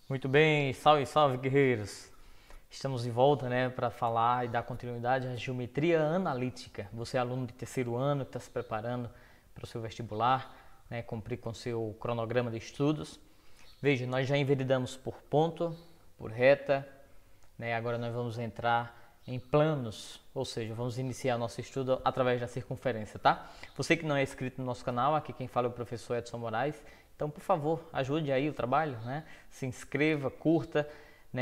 Muito bem, salve, salve, guerreiros! Estamos de volta, para falar e dar continuidade à geometria analítica. Você é aluno de terceiro ano que está se preparando para o seu vestibular, cumprir com o seu cronograma de estudos. Veja, nós já enveredamos por ponto, por reta, agora nós vamos entrar em planos, ou seja, vamos iniciar nosso estudo através da circunferência, tá? Você que não é inscrito no nosso canal, aqui quem fala é o professor Edson Moraes. Então, por favor, ajude aí o trabalho, Se inscreva, curta,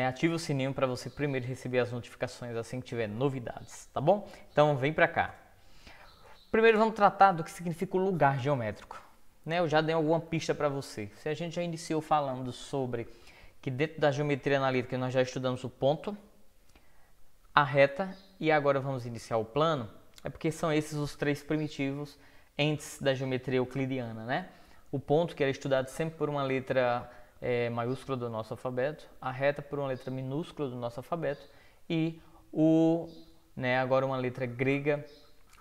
ative o sininho para você primeiro receber as notificações assim que tiver novidades, tá bom? Então, vem para cá. Primeiro vamos tratar do que significa o lugar geométrico. Eu já dei alguma pista para você. Se a gente já iniciou falando sobre que dentro da geometria analítica nós já estudamos o ponto, a reta e agora vamos iniciar o plano, é porque são esses os três primitivos entes da geometria euclidiana, O ponto, que era estudado sempre por uma letra maiúscula do nosso alfabeto, a reta por uma letra minúscula do nosso alfabeto e agora uma letra grega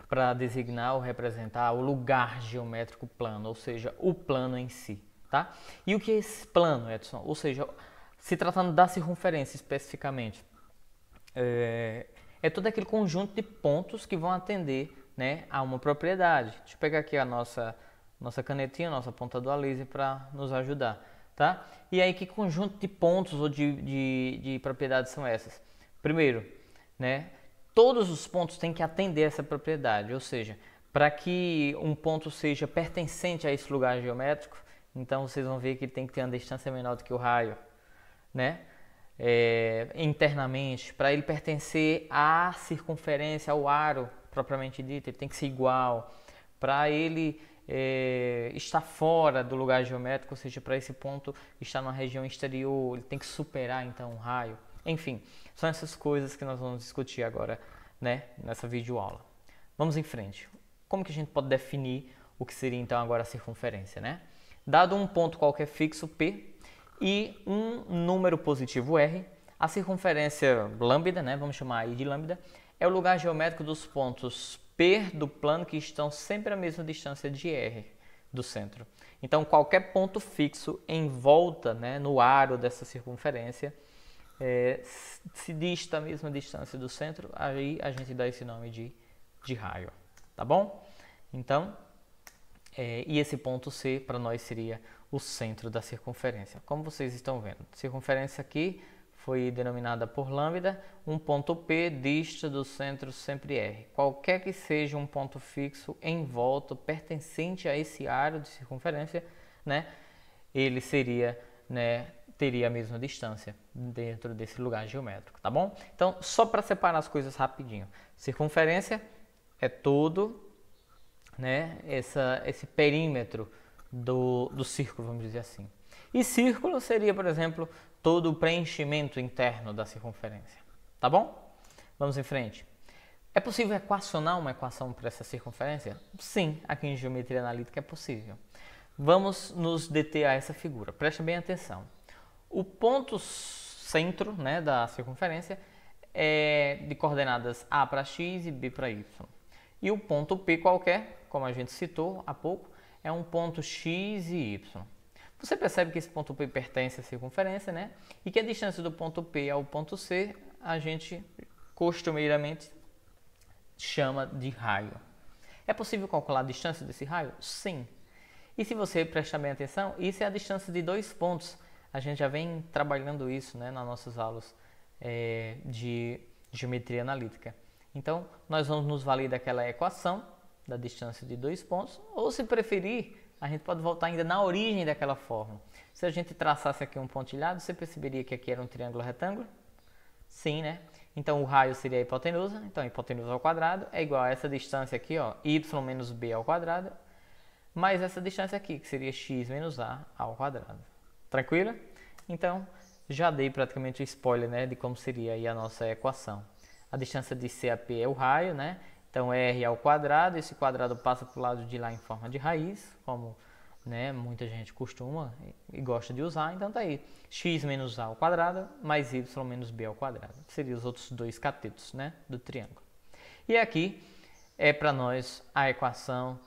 para designar ou representar o lugar geométrico plano, ou seja, o plano em si, tá? E o que é esse plano, Edson? Ou seja, se tratando da circunferência especificamente, é todo aquele conjunto de pontos que vão atender a uma propriedade. Deixa eu pegar aqui a nossa canetinha, nossa ponta do laser para nos ajudar, tá? E aí, que conjunto de pontos ou de propriedades são essas? Primeiro, todos os pontos têm que atender essa propriedade, ou seja, para que um ponto seja pertencente a esse lugar geométrico, então vocês vão ver que tem que ter uma distância menor do que o raio, internamente, para ele pertencer à circunferência, ao aro propriamente dito, ele tem que ser igual. Para ele estar fora do lugar geométrico, ou seja, para esse ponto estar numa região exterior, ele tem que superar então o raio. Enfim, são essas coisas que nós vamos discutir agora, nessa videoaula. Vamos em frente. Como que a gente pode definir o que seria então agora a circunferência, Dado um ponto qualquer fixo, P, e um número positivo R, a circunferência lambda, vamos chamar aí de lambda, é o lugar geométrico dos pontos P do plano que estão sempre à mesma distância de R do centro. Então, qualquer ponto fixo em volta, no aro dessa circunferência, se dista a mesma distância do centro, aí a gente dá esse nome de raio, tá bom? Então, e esse ponto C para nós seria o centro da circunferência. Como vocês estão vendo, a circunferência aqui foi denominada por lambda, um ponto P dista do centro sempre R. Qualquer que seja um ponto fixo em volta, pertencente a esse aro de circunferência, ele seria, teria a mesma distância dentro desse lugar geométrico, tá bom? Então, só para separar as coisas rapidinho. Circunferência é todo, esse perímetro do círculo, vamos dizer assim. E círculo seria, por exemplo, todo o preenchimento interno da circunferência. Tá bom? Vamos em frente. É possível equacionar uma equação para essa circunferência? Sim, aqui em geometria analítica é possível. Vamos nos deter a essa figura. Preste bem atenção. O ponto centro, da circunferência é de coordenadas A para x e B para y. E o ponto P qualquer, como a gente citou há pouco, é um ponto x e y. Você percebe que esse ponto P pertence à circunferência, e que a distância do ponto P ao ponto C a gente costumeiramente chama de raio. É possível calcular a distância desse raio? Sim. E se você prestar bem atenção, isso é a distância de dois pontos. A gente já vem trabalhando isso, nas nossas aulas de geometria analítica. Então, nós vamos nos valer daquela equação da distância de dois pontos, ou se preferir, a gente pode voltar ainda na origem daquela forma. Se a gente traçasse aqui um pontilhado, você perceberia que aqui era um triângulo retângulo? Sim, Então, o raio seria a hipotenusa. Então, a hipotenusa ao quadrado é igual a essa distância aqui, y menos b ao quadrado, mais essa distância aqui, que seria x menos a ao quadrado. Tranquilo? Então, já dei praticamente o spoiler, de como seria aí a nossa equação. A distância de C a P é o raio, Então, R ao quadrado, esse quadrado passa para o lado de lá em forma de raiz, como muita gente costuma e gosta de usar. Então, tá aí, x menos a ao quadrado mais y menos b ao quadrado. Seriam os outros dois catetos do triângulo. E aqui é para nós a equação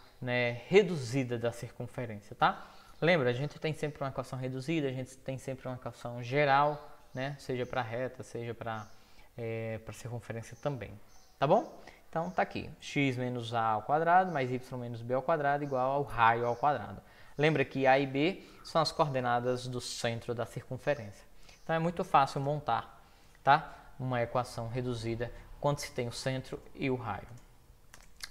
reduzida da circunferência, tá? Lembra, a gente tem sempre uma equação reduzida, a gente tem sempre uma equação geral, né? Seja para reta, seja para circunferência também, tá bom? Então tá aqui, x menos a ao quadrado mais y menos b ao quadrado igual ao raio ao quadrado. Lembra que a e b são as coordenadas do centro da circunferência. Então é muito fácil montar, tá? Uma equação reduzida quando se tem o centro e o raio.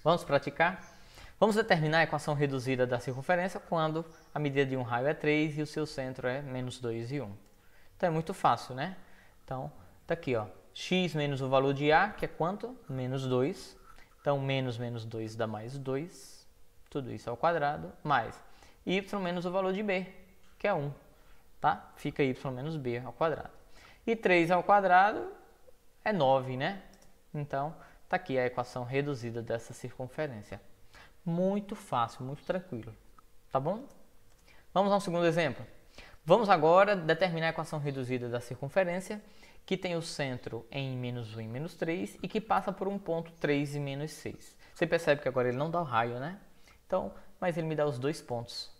Vamos praticar? Vamos determinar a equação reduzida da circunferência quando a medida de um raio é 3 e o seu centro é menos 2 e 1. Então é muito fácil, né? Então, tá aqui, ó. X menos o valor de A, que é quanto? Menos 2. Então, menos 2 dá mais 2. Tudo isso ao quadrado. Mais y menos o valor de B, que é 1. Tá? Fica y menos B ao quadrado. E 3 ao quadrado é 9, né? Então, tá aqui a equação reduzida dessa circunferência. Muito fácil, muito tranquilo. Tá bom? Vamos a um segundo exemplo. Vamos agora determinar a equação reduzida da circunferência, que tem o centro em menos 1 e menos 3 e que passa por um ponto 3 e menos 6. Você percebe que agora ele não dá o raio, né? Então, mas ele me dá os dois pontos.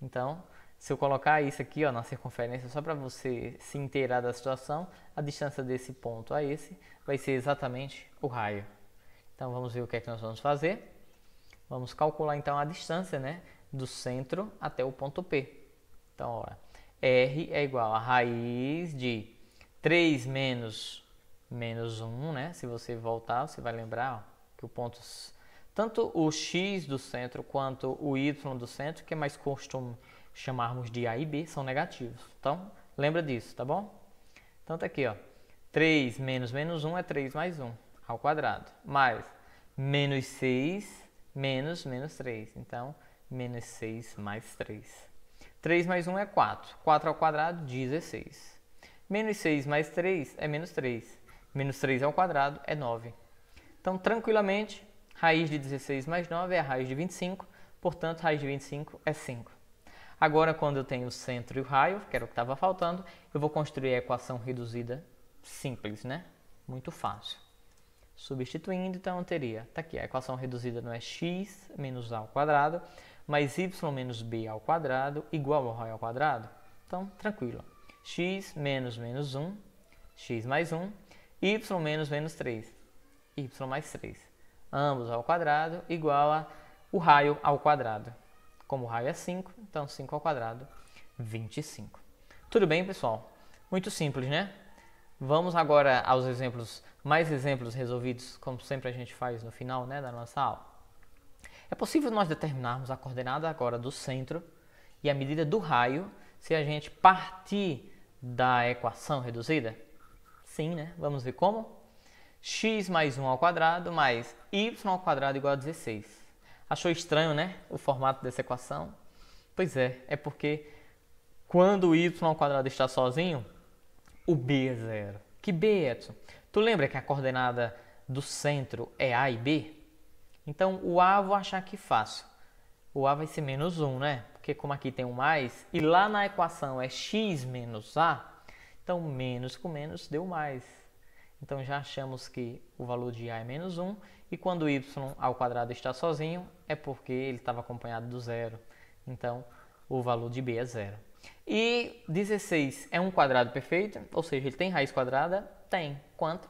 Então, se eu colocar isso aqui, ó, na circunferência, só para você se inteirar da situação, a distância desse ponto a esse vai ser exatamente o raio. Então, vamos ver o que é que nós vamos fazer. Vamos calcular então a distância, né, do centro até o ponto P. Então, ó, R é igual a raiz de 3 menos 1, né? Se você voltar, você vai lembrar, ó, que o ponto, tanto o x do centro quanto o y do centro, que é mais costume chamarmos de A e B, são negativos. Então, lembra disso, tá bom? Então, tá aqui, ó. 3 menos 1 é 3 mais 1 ao quadrado, mais menos 6 menos 3. Então, menos 6 mais 3. 3 mais 1 é 4. 4 ao quadrado, 16. Menos 6 mais 3 é menos 3. Menos 3 ao quadrado é 9. Então, tranquilamente, raiz de 16 mais 9 é a raiz de 25. Portanto, raiz de 25 é 5. Agora, quando eu tenho o centro e o raio, que era o que estava faltando, eu vou construir a equação reduzida simples, né? Muito fácil. Substituindo, então, eu teria, tá aqui, a equação reduzida não é x menos a ao quadrado, mais y menos b ao quadrado, igual ao raio ao quadrado. Então, tranquilo. X menos 1, x mais 1, y menos 3, y mais 3. Ambos ao quadrado, igual a o raio ao quadrado. Como o raio é 5, então 5 ao quadrado, 25. Tudo bem, pessoal? Muito simples, né? Vamos agora aos exemplos, mais exemplos resolvidos, como sempre a gente faz no final, né, da nossa aula. É possível nós determinarmos a coordenada agora do centro e a medida do raio se a gente partir da equação reduzida? Sim, né? Vamos ver como? X mais 1 ao quadrado mais y ao quadrado igual a 16. Achou estranho, né, o formato dessa equação? Pois é porque quando o y ao quadrado está sozinho, o b é 0. Que b, Edson? Tu lembra que a coordenada do centro é a e b? Então, o a eu vou achar aqui fácil. O a vai ser menos 1, né? Porque como aqui tem um mais, e lá na equação é x menos a, então menos com menos deu mais. Então, já achamos que o valor de a é menos 1, e quando o y ao quadrado está sozinho, é porque ele estava acompanhado do zero. Então, o valor de b é 0. E 16 é um quadrado perfeito, ou seja, ele tem raiz quadrada? Tem. Quanto?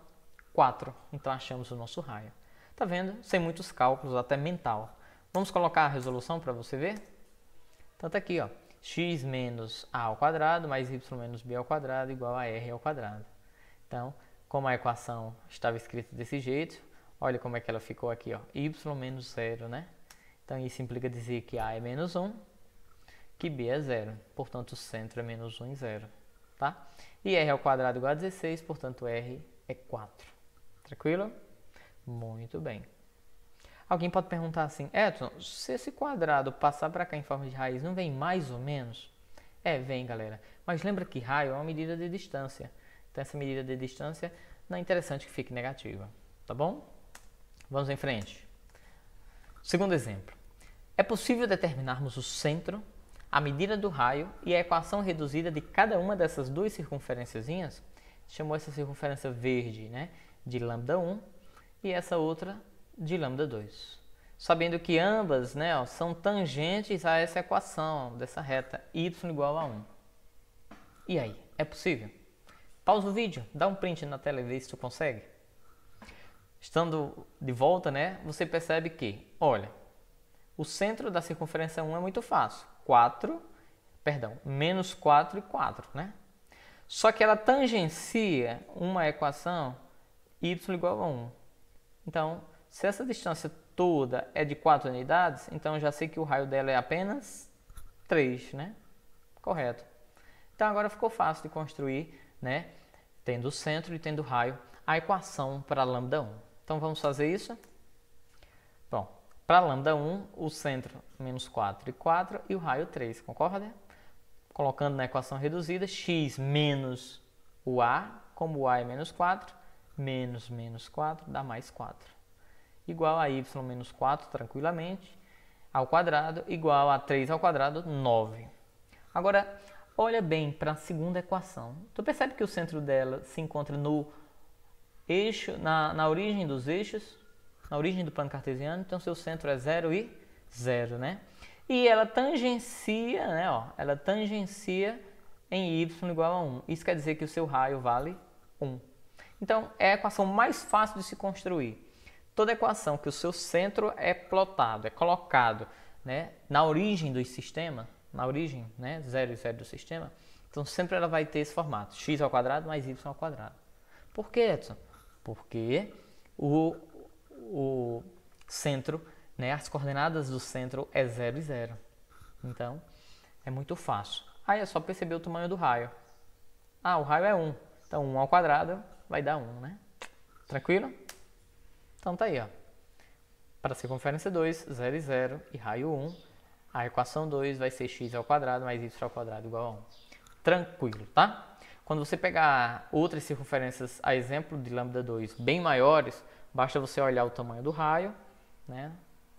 4. Então, achamos o nosso raio. Tá vendo? Sem muitos cálculos, até mental. Vamos colocar a resolução para você ver? Então, tá aqui, ó. X menos a ao quadrado mais y menos b ao quadrado igual a r ao quadrado. Então, como a equação estava escrita desse jeito, olha como é que ela ficou aqui, ó. Y menos 0, né? Então, isso implica dizer que a é menos 1, que b é 0. Portanto, o centro é menos 1 e 0, tá? E r ao quadrado igual a 16, portanto, r é 4. Tranquilo? Muito bem. Alguém pode perguntar assim, Edson, se esse quadrado passar para cá em forma de raiz, não vem mais ou menos? Vem, galera. Mas lembra que raio é uma medida de distância. Então, essa medida de distância não é interessante que fique negativa, tá bom? Vamos em frente. Segundo exemplo. É possível determinarmos o centro, a medida do raio e a equação reduzida de cada uma dessas duas circunferenciazinhas? Chamou essa circunferência verde, né, de lambda 1 e essa outra de lambda 2. sabendo que ambas, né, ó, são tangentes a essa equação dessa reta y igual a 1. E aí, é possível? Pausa o vídeo, dá um print na tela e vê se tu consegue. Estando de volta, né, você percebe que, olha, o centro da circunferência 1 é muito fácil. Menos 4 e 4, né? Só que ela tangencia uma equação y igual a 1. Então, se essa distância toda é de 4 unidades, então eu já sei que o raio dela é apenas 3, né? Correto. Então agora ficou fácil de construir, né? Tendo o centro e tendo o raio, a equação para lambda 1. Então vamos fazer isso? Bom, para lambda 1, o centro menos 4 e 4 e o raio 3, concorda? Colocando na equação reduzida, x menos o a, como o a é menos 4, menos 4 dá mais 4. Igual a y menos 4, tranquilamente, ao quadrado, igual a 3 ao quadrado, 9. Agora, olha bem para a segunda equação. Tu percebe que o centro dela se encontra no eixo, na origem dos eixos, na origem do plano cartesiano, então seu centro é 0 e 0, né? E ela tangencia, né, ó, ela tangencia em y igual a 1. Isso quer dizer que o seu raio vale 1. Então, é a equação mais fácil de se construir. Toda equação que o seu centro é plotado, é colocado, né, na origem do sistema, na origem, né, 0 e 0 do sistema, então sempre ela vai ter esse formato, x ao quadrado mais y ao quadrado. Por que, Edson? Porque o centro, né, as coordenadas do centro é 0 e 0. Então, é muito fácil. Aí é só perceber o tamanho do raio. Ah, o raio é 1. Então, 1 ao quadrado vai dar 1, né? Tranquilo? Então, tá aí, ó. Para a circunferência 2, 0 e 0 e raio 1, a equação 2 vai ser x ao quadrado mais y ao quadrado igual a 1. Tranquilo, tá? Quando você pegar outras circunferências, a exemplo de lambda 2, bem maiores, basta você olhar o tamanho do raio, né?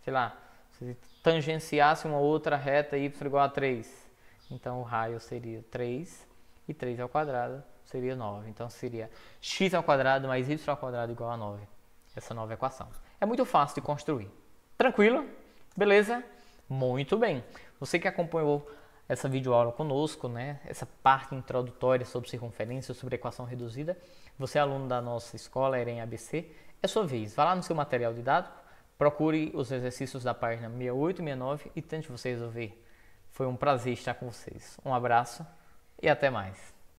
Sei lá, se tangenciasse uma outra reta y igual a 3, então o raio seria 3 e 3 ao quadrado seria 9. Então seria x ao quadrado mais y ao quadrado igual a 9. Essa nova equação. É muito fácil de construir. Tranquilo? Beleza? Muito bem. Você que acompanhou essa videoaula conosco, né? Essa parte introdutória sobre circunferência, sobre equação reduzida, você é aluno da nossa escola, EREM ABC, é sua vez. Vá lá no seu material didático, procure os exercícios da página 68 e 69 e tente você resolver. Foi um prazer estar com vocês. Um abraço e até mais.